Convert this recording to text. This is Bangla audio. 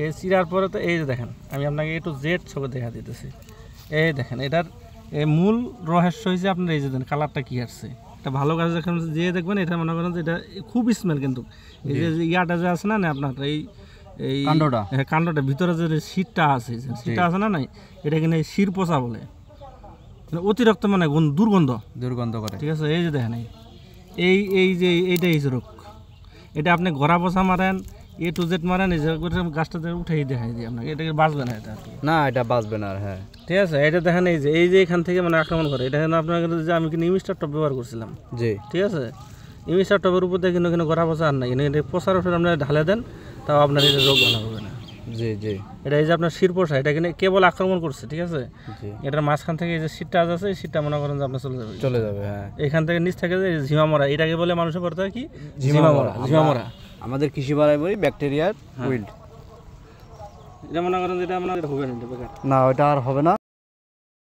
এই চিরার পরে তো এই যে দেখেন আমি আপনাকে একটু জেড ছবি দেখা দিতেছি। এই দেখেন এটার মূল রহস্য হয়েছে আপনার এই যে দেন কালারটা কী আসছে। এটা ভালো কাজ যখন যে দেখবেন এটা মনে করেন যে এটা খুব স্মেল, কিন্তু এই যে ইয়াটা যে আছে না আপনার এই এই কাণ্ডটা ভিতরে যে শীতটা আছে, শীতটা আছে না নাই, এটা কিনা শির পোষা বলে, অতিরিক্ত মানে দুর্গন্ধ করে। ঠিক আছে, এই যে দেখেন এই এই যে এইটা এই রোগ, এটা আপনি ঘোড়া পোষা মারেন, এ টু জেড মারেন, এই যে গাছটাতে উঠেই দেখাই দিই আপনাকে, এটাকে বাঁচবে না, এটা না, এটা বাঁচবে না। হ্যাঁ, ঠিক আছে। এটা দেখেন এই যে এখান থেকে মানে আক্রমণ করে, এটা কিন্তু আপনার যে আমি কিন্তু ইমিস্টার টপ ব্যবহার করছিলাম। জি, ঠিক আছে, ইমিস্টার টপের উপর দিয়ে কিন্তু ঘোড়া পোষা আর নাই, কিন্তু পোষার ওষুধ আপনার ঢালে দেন, তাও আপনার এটা রোগ ভালো হবে না। জি জি, এটা এই যে আপনার শির পোষা, এটা কিন্তু কেবল আক্রমণ করছে। ঠিক আছে, এটার মাঝখান থেকে এই যে শীতটা আছে, এই শীতটা মনে করেন যে আপনার চলে যাবে। হ্যাঁ, এখান থেকে নিচ থেকে যে ঝিমা মরা, এটাকে বলে মানুষের করতে হয় কি ঝিমা মরা। আমাদের কৃষি ভাষায় বলি ব্যাকটেরিয়ার উইল্ড। এটা মনে করেন যেটা আপনার হবে না, না, ওইটা আর হবে না।